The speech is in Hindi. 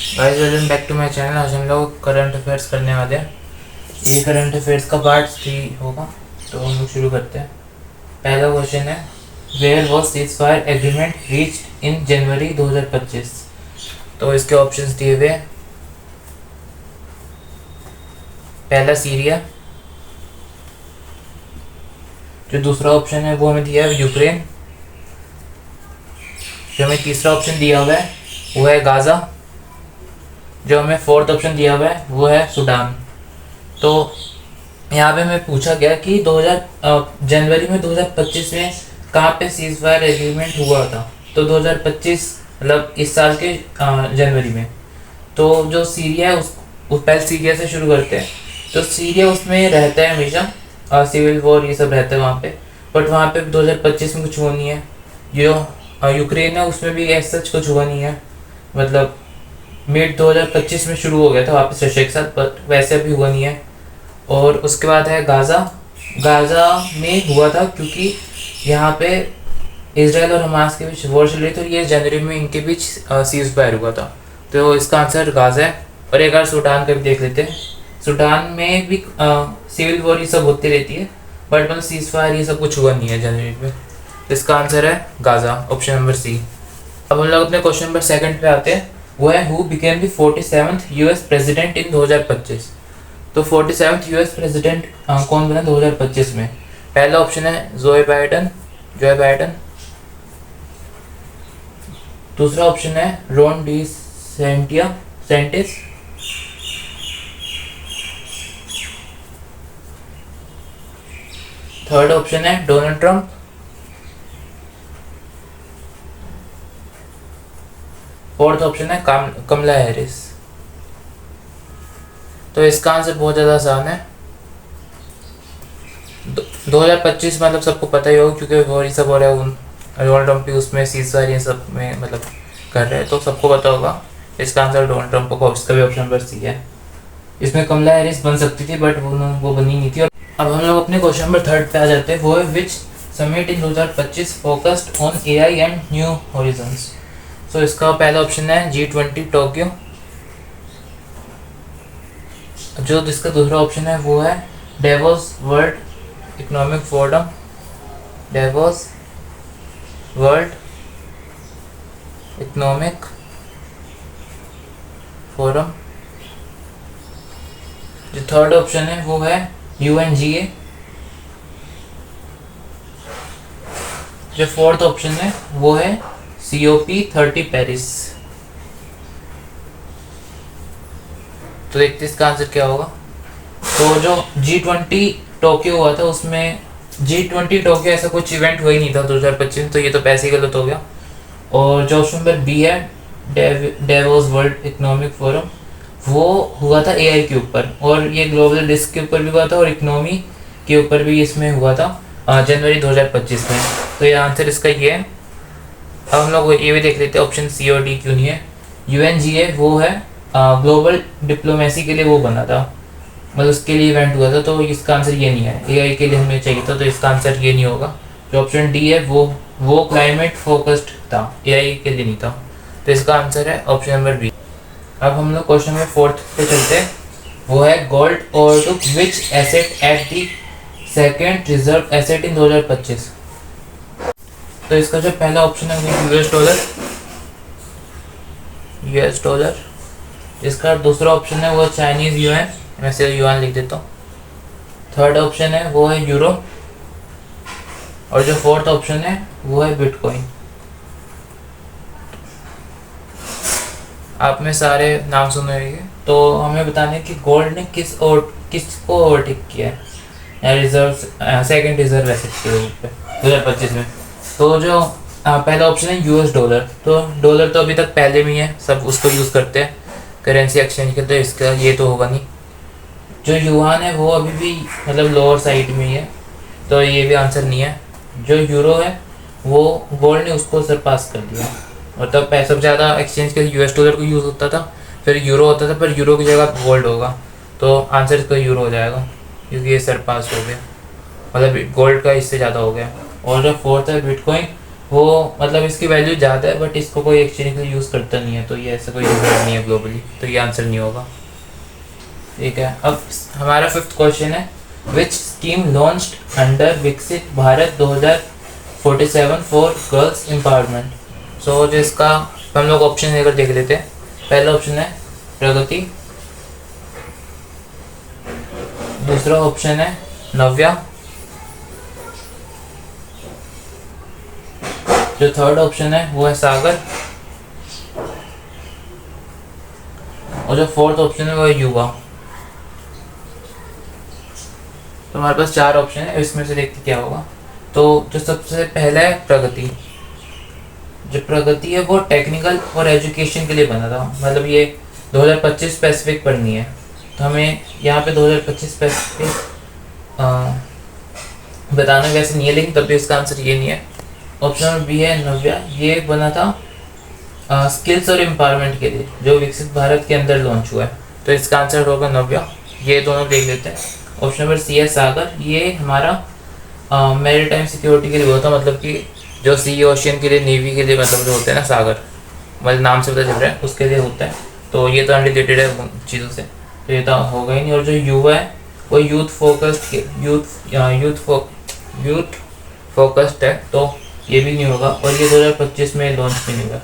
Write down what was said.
Guys welcome back to my channel. आज हम लोग करंट अफेयर्स करने वाले हैं। ये करंट अफेयर्स का पार्ट 3 होगा, तो हम लोग शुरू करते हैं। पहला क्वेश्चन है, where was ceasefire agreement reached in January 2025। तो इसके ऑप्शंस दिए हुए हैं। पहला सीरिया, जो दूसरा ऑप्शन है वो हमें दिया है यूक्रेन, जो हमें तीसरा ऑप्शन दिया हुआ है वो है गाज़ा, जो हमें फोर्थ ऑप्शन दिया हुआ है वो है सूडान। तो यहाँ पे मैं पूछा गया कि 2000 जनवरी में 2025 में कहाँ पे सीज फायर एग्रीमेंट हुआ था। तो 2025 मतलब इस साल के जनवरी में। तो जो सीरिया है उस पहले सीरिया से शुरू करते हैं। तो सीरिया उसमें रहता है हमेशा, सिविल वॉर ये सब रहता है वहाँ पे। बट वहाँ पे 2025 में कुछ हुआ नहीं है। जो यूक्रेन है उसमें भी ऐसा कुछ हुआ नहीं है, मतलब मिड 2025 में शुरू हो गया था वापस रशिया के साथ, बट वैसे अभी हुआ नहीं है। और उसके बाद है गाज़ा। गाज़ा में हुआ था क्योंकि यहाँ पे इसराइल और हमास के बीच वॉर चल रही थी, और ये जनवरी में इनके बीच सीज फायर हुआ था। तो इसका आंसर गाज़ा है। और एक बार सूडान का भी देख लेते हैं। सूडान में भी सिविल वॉर ये सब होती रहती है, बट मतलब सीज फायर ये सब कुछ हुआ नहीं है जनवरी में। तो इसका आंसर है गाज़ा, ऑप्शन नंबर सी। अब हम लोग अपने क्वेश्चन नंबर सेकंड पे आते हैं। वो है who became the 47th US president in 2025। तो 47th यूएस प्रेसिडेंट कौन बना 2025 में। पहला ऑप्शन है जो बाइडन। दूसरा ऑप्शन है रॉन डी सेंटिस। थर्ड ऑप्शन है डोनाल्ड ट्रंप। फोर्थ ऑप्शन है कमला हैरिस। तो इसका आंसर बहुत ज़्यादा आसान है। 2025 मतलब सबको पता ही होगा, क्योंकि वो ये सब हो रहा है। डोनाल्ड ट्रंप भी उसमें सीजफायर ये सब में मतलब कर रहे हैं, तो सबको पता होगा। इसका आंसर डोनाल्ड ट्रंप होगा। इसका भी ऑप्शन नंबर सी है। इसमें कमला हैरिस बन सकती थी, बट वो बनी नहीं थी। और अब हम लोग अपने क्वेश्चन नंबर थर्ड पे आ जाते हैं। वो है which summit in 2025 focused on AI and new horizons. So इसका पहला ऑप्शन है G20 टोक्यो। जो जिसका दूसरा ऑप्शन है वो है डेवोस वर्ल्ड इकोनॉमिक फोरम। जो थर्ड ऑप्शन है वो है UNGA। जो फोर्थ ऑप्शन है वो है COP30 पेरिस। तो देखते इसका आंसर क्या होगा। तो जो G20 टोक्यो हुआ था, उसमें G20 टोक्यो ऐसा कुछ इवेंट हुआ ही नहीं था 2025 में, तो ये तो पैसे ही गलत हो गया। और जो ऑप्शन नंबर बी है डेवोस वर्ल्ड इकोनॉमिक फोरम, वो हुआ था AI के ऊपर, और ये ग्लोबल रिस्क के ऊपर भी हुआ था, और इकोनॉमी के ऊपर भी इसमें हुआ था जनवरी 2025 में। तो ये आंसर इसका ये है। अब हम लोग ये भी देख लेते हैं ऑप्शन सी और डी क्यों नहीं है। UNGA वो है ग्लोबल डिप्लोमेसी के लिए वो बना था, मतलब उसके लिए इवेंट हुआ था। तो इसका आंसर ये नहीं है। AI के लिए हमें चाहिए था, तो इसका आंसर ये नहीं होगा। जो ऑप्शन डी है वो क्लाइमेट फोकस्ड था, AI के लिए नहीं था। तो इसका आंसर है ऑप्शन नंबर बी। अब हम लोग क्वेश्चन नंबर फोर्थ पे चलते हैं। वो है गोल्ड और to which asset at the second reserve asset in 2025। तो इसका जो पहला ऑप्शन है वो यूएस डॉलर। इसका दूसरा ऑप्शन है वो चाइनीज युआन, मैं सिर्फ युआन लिख देता हूँ। थर्ड ऑप्शन है वो है यूरो, और जो फोर्थ ऑप्शन है वो है बिटकॉइन। आप में सारे नाम सुने होंगे। तो हमें बताना है कि गोल्ड ने किसको ओवरटेक किया है रिजर्व सेकंड रिजर्व एसेट के रूप पे 2025 में। तो जो पहला ऑप्शन है US डॉलर। तो डॉलर तो अभी तक पहले में ही है, सब उसको यूज़ करते हैं करेंसी एक्सचेंज के, तो इसका ये तो होगा नहीं। जो युआन है वो अभी भी मतलब लोअर साइड में ही है, तो ये भी आंसर नहीं है। जो यूरो है वो गोल्ड ने उसको सरपास कर दिया, और तब सबसे ज़्यादा एक्सचेंज के US डॉलर को यूज़ होता था, फिर यूरो होता था, पर यूरो की जगह गोल्ड होगा। तो आंसर इसका यूरो हो जाएगा, क्योंकि ये सरपास हो गया, मतलब गोल्ड का इससे ज़्यादा हो गया। और जो फोर्थ है बिटकॉइन, वो मतलब इसकी वैल्यू ज़्यादा है बट इसको कोई एक्सचेंज के लिए यूज़ करता नहीं है, तो ये ऐसा कोई यूज़र नहीं है ग्लोबली, तो ये आंसर नहीं होगा। ठीक है, अब हमारा फिफ्थ क्वेश्चन है, विच स्कीम लॉन्च्ड अंडर विकसित भारत 2047 फॉर गर्ल्स एम्पावरमेंट। सो जो इसका हम लोग ऑप्शन लेकर देख लेते हैं। पहला ऑप्शन है प्रगति, दूसरा ऑप्शन है नव्या, जो थर्ड ऑप्शन है वो है सागर, और जो फोर्थ ऑप्शन है वो है युवा। तो हमारे पास चार ऑप्शन है, इसमें से देखते क्या होगा। तो जो सबसे पहला है प्रगति, जो प्रगति है वो टेक्निकल और एजुकेशन के लिए बना था, मतलब ये 2025 स्पेसिफिक पढ़नी है, तो हमें यहाँ पे 2025 स्पेसिफिक बताना वैसे नहीं है, लेकिन तब भी इसका आंसर ये नहीं है। ऑप्शन नंबर बी है नव्या, ये बना था स्किल्स और एम्पावरमेंट के लिए, जो विकसित भारत के अंदर लॉन्च हुआ है, तो इसका आंसर होगा नव्या। ये दोनों देख लेते हैं। ऑप्शन नंबर सी है सागर, ये हमारा मैरीटाइम सिक्योरिटी के लिए होता है, मतलब कि जो सी ओशियन के लिए, नेवी के लिए, मतलब जो होते हैं ना सागर, मतलब नाम से पता चल रहा है उसके लिए होता है, तो ये तो अनरिलेटेड है उन चीज़ों से, तो ये तो होगा ही नहीं। और जो युवा है वो यूथ फोकस्ड है, तो ये भी नहीं होगा, और ये 2025 में लॉन्च भी नहीं हुआ।